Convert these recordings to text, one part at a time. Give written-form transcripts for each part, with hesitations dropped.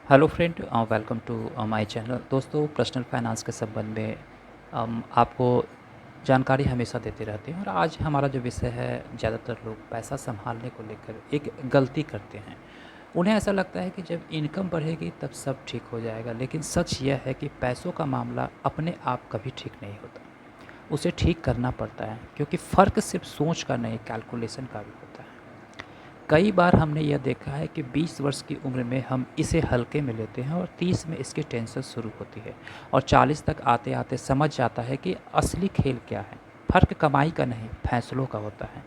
Hello friend, welcome to my channel. दोस्तों, personal finance के संबंध में आपको जानकारी हमेशा देते रहते हैं। और आज हमारा जो विषय है, ज़्यादातर लोग पैसा संभालने को लेकर एक गलती करते हैं। उन्हें ऐसा लगता है कि जब इनकम बढ़ेगी तब सब ठीक हो जाएगा, लेकिन सच यह है कि पैसों का मामला अपने आप कभी ठीक नहीं होता। उसे ठीक करना पड़ता है, क्योंकि फ़र्क सिर्फ सोच का नहीं, कैलकुलेशन का भी होता है। कई बार हमने यह देखा है कि 20 वर्ष की उम्र में हम इसे हल्के में लेते हैं और 30 में इसकी टेंशन शुरू होती है, और 40 तक आते आते समझ जाता है कि असली खेल क्या है। फ़र्क कमाई का नहीं, फैसलों का होता है।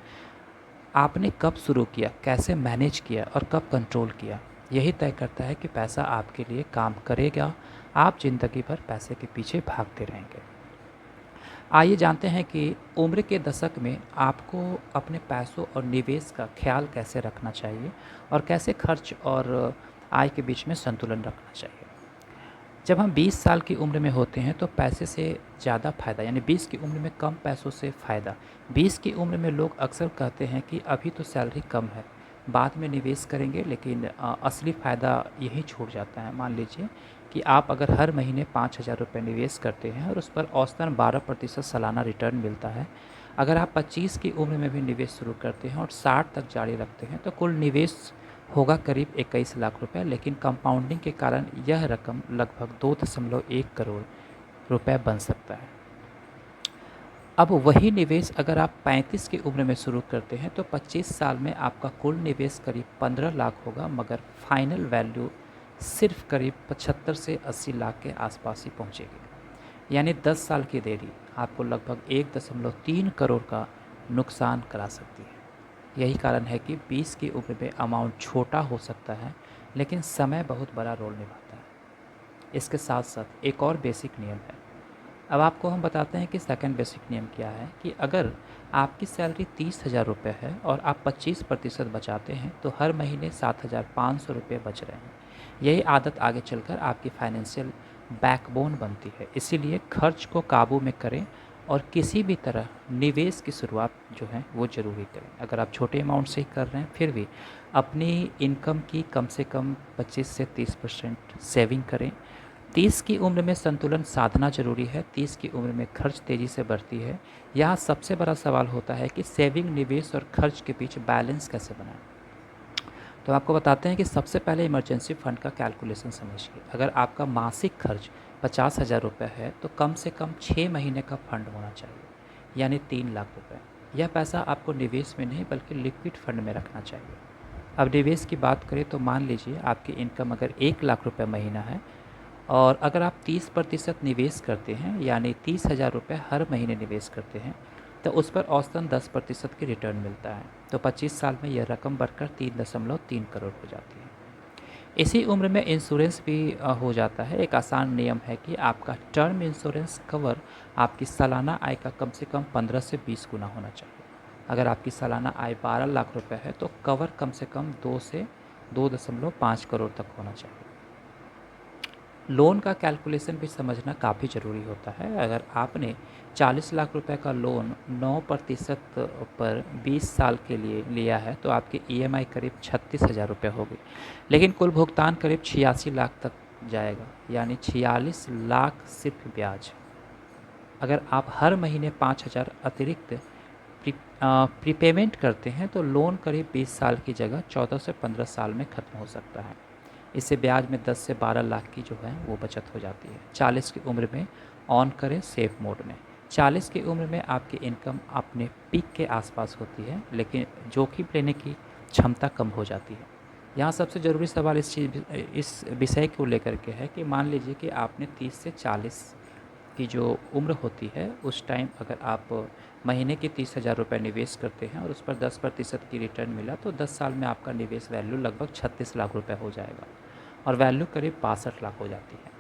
आपने कब शुरू किया, कैसे मैनेज किया और कब कंट्रोल किया, यही तय करता है कि पैसा आपके लिए काम करेगा। आप ज़िंदगी भर पैसे के पीछे भागते रहेंगे। आइए जानते हैं कि उम्र के दशक में आपको अपने पैसों और निवेश का ख्याल कैसे रखना चाहिए, और कैसे खर्च और आय के बीच में संतुलन रखना चाहिए। जब हम 20 साल की उम्र में होते हैं तो पैसे से ज़्यादा फ़ायदा, यानी 20 की उम्र में कम पैसों से फ़ायदा। 20 की उम्र में लोग अक्सर कहते हैं कि अभी तो सैलरी कम है, बाद में निवेश करेंगे, लेकिन असली फ़ायदा यहीं छूट जाता है। मान लीजिए कि आप अगर हर महीने 5,000 रुपये निवेश करते हैं और उस पर औसतन 12% सालाना रिटर्न मिलता है। अगर आप 25 की उम्र में भी निवेश शुरू करते हैं और 60 तक जारी रखते हैं तो कुल निवेश होगा करीब 21 लाख रुपए, लेकिन कंपाउंडिंग के कारण यह रकम लगभग 2.1 करोड़ रुपए बन सकता है। अब वही निवेश अगर आप 35 की उम्र में शुरू करते हैं तो 25 साल में आपका कुल निवेश करीब 15 लाख होगा, मगर फाइनल वैल्यू सिर्फ करीब 75 से 80 लाख के आसपास ही पहुंचेगी। यानी 10 साल की देरी आपको लगभग 1.3 करोड़ का नुकसान करा सकती है। यही कारण है कि 20 की उम्र में अमाउंट छोटा हो सकता है, लेकिन समय बहुत बड़ा रोल निभाता है। इसके साथ साथ एक और बेसिक नियम है। अब आपको हम बताते हैं कि सेकंड बेसिक नियम क्या है, कि अगर आपकी सैलरी 30,000 रुपये है और आप 25% बचाते हैं तो हर महीने 7,500 रुपये बच रहे हैं। यही आदत आगे चलकर आपकी फाइनेंशियल बैकबोन बनती है। इसीलिए खर्च को काबू में करें और किसी भी तरह निवेश की शुरुआत जो है वो ज़रूरी करें। अगर आप छोटे अमाउंट से ही कर रहे हैं, फिर भी अपनी इनकम की कम से कम 25 से 30% सेविंग करें। 30 की उम्र में संतुलन साधना जरूरी है। 30 की उम्र में खर्च तेज़ी से बढ़ती है। यहाँ सबसे बड़ा सवाल होता है कि सेविंग, निवेश और खर्च के बीच बैलेंस कैसे बनाएं। तो आपको बताते हैं कि सबसे पहले इमरजेंसी फ़ंड का कैलकुलेशन समझिए। अगर आपका मासिक खर्च 50,000 रुपये है तो कम से कम 6 महीने का फंड होना चाहिए, यानी 3 लाख रुपये। यह पैसा आपको निवेश में नहीं बल्कि लिक्विड फंड में रखना चाहिए। अब निवेश की बात करें तो मान लीजिए आपकी इनकम अगर 1 लाख रुपये महीना है, और अगर आप 30% निवेश करते हैं, यानी 30,000 रुपये हर महीने निवेश करते हैं, तो उस पर औसतन 10% की रिटर्न मिलता है। तो 25 साल में यह रकम बढ़कर 3.3 करोड़ हो जाती है। इसी उम्र में इंश्योरेंस भी हो जाता है। एक आसान नियम है कि आपका टर्म इंश्योरेंस कवर आपकी सालाना आय का कम से कम 15 से 20 गुना होना चाहिए। अगर आपकी सालाना आय 12 लाख रुपए है तो कवर कम से कम 2 से 2.5 करोड़ तक होना चाहिए। लोन का कैलकुलेशन भी समझना काफ़ी ज़रूरी होता है। अगर आपने 40 लाख रुपए का लोन 9% पर 20 साल के लिए लिया है तो आपकी ईएमआई करीब 36,000 रुपये होगी, लेकिन कुल भुगतान करीब 86 लाख तक जाएगा, यानी 46 लाख सिर्फ ब्याज। अगर आप हर महीने 5,000 अतिरिक्त प्रीपेमेंट करते हैं तो लोन करीब 20 साल की जगह 14 से 15 साल में ख़त्म हो सकता है। इससे ब्याज में 10 से 12 लाख की जो है वो बचत हो जाती है। 40 की उम्र में ऑन करें सेफ मोड में। 40 की उम्र में आपकी इनकम अपने पीक के आसपास होती है, लेकिन जोखिम लेने की क्षमता कम हो जाती है। यहाँ सबसे ज़रूरी सवाल इस विषय को लेकर के है कि मान लीजिए कि आपने 30 से 40 की जो उम्र होती है उस टाइम अगर आप महीने के 30,000 रुपये निवेश करते हैं और उस पर 10% की रिटर्न मिला तो 10 साल में आपका निवेश वैल्यू लगभग 36 लाख रुपए हो जाएगा, और वैल्यू करीब 62 लाख हो जाती है।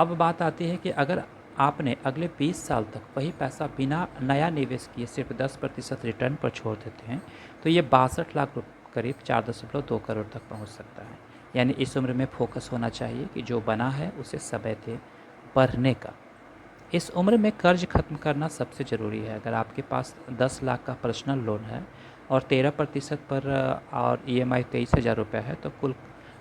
अब बात आती है कि अगर आपने अगले 20 साल तक वही पैसा बिना नया निवेश किए सिर्फ 10% रिटर्न पर छोड़ देते हैं तो ये 62 लाख करीब 4.2 करोड़ तक पहुंच सकता है। यानी इस उम्र में फोकस होना चाहिए कि जो बना है उसे समय थे बढ़ने का। इस उम्र में कर्ज खत्म करना सबसे ज़रूरी है। अगर आपके पास 10 लाख का पर्सनल लोन है और 13% पर और ईएमआई 23,000 रुपये है तो कुल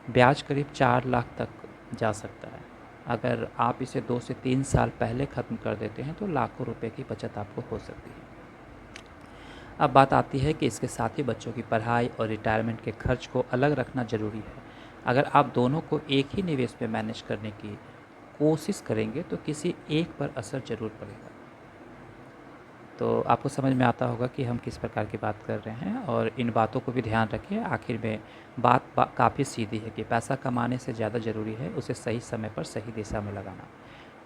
ब्याज करीब 4 लाख तक जा सकता है। अगर आप इसे 2 से 3 साल पहले ख़त्म कर देते हैं तो लाखों रुपए की बचत आपको हो सकती है। अब बात आती है कि इसके साथ ही बच्चों की पढ़ाई और रिटायरमेंट के खर्च को अलग रखना ज़रूरी है। अगर आप दोनों को एक ही निवेश में मैनेज करने की कोशिश करेंगे तो किसी एक पर असर ज़रूर पड़ेगा। तो आपको समझ में आता होगा कि हम किस प्रकार की बात कर रहे हैं, और इन बातों को भी ध्यान रखिए। आखिर में बात काफ़ी सीधी है कि पैसा कमाने से ज़्यादा ज़रूरी है उसे सही समय पर सही दिशा में लगाना।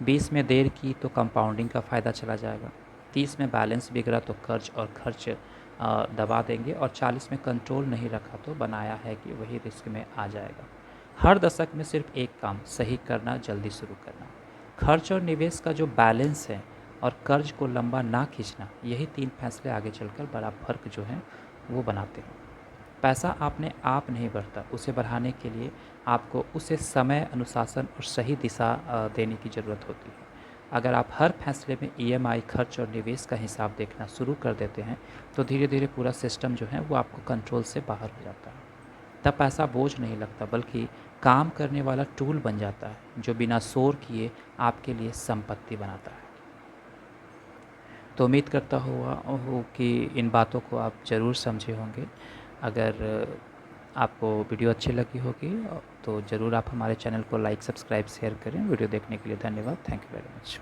20 में देर की तो कंपाउंडिंग का फ़ायदा चला जाएगा, 30 में बैलेंस बिगड़ा तो कर्ज और खर्च दबा देंगे, और 40 में कंट्रोल नहीं रखा तो बनाया है कि वही रिस्क में आ जाएगा। हर दशक में सिर्फ एक काम सही करना, जल्दी शुरू करना। खर्च और निवेश का जो बैलेंस है और कर्ज को लंबा ना खींचना, यही 3 फैसले आगे चलकर बड़ा फ़र्क जो है वो बनाते हैं। पैसा अपने आप नहीं बढ़ता, उसे बढ़ाने के लिए आपको उसे समय, अनुशासन और सही दिशा देने की ज़रूरत होती है। अगर आप हर फैसले में ईएमआई, खर्च और निवेश का हिसाब देखना शुरू कर देते हैं तो धीरे धीरे पूरा सिस्टम जो है वो आपको कंट्रोल से बाहर हो जाता है। तब पैसा बोझ नहीं लगता, बल्कि काम करने वाला टूल बन जाता है जो बिना शोर किए आपके लिए संपत्ति बनाता है। तो उम्मीद करता हूँ कि इन बातों को आप ज़रूर समझे होंगे। अगर आपको वीडियो अच्छी लगी होगी तो ज़रूर आप हमारे चैनल को लाइक, सब्सक्राइब, शेयर करें। वीडियो देखने के लिए धन्यवाद। Thank you very much.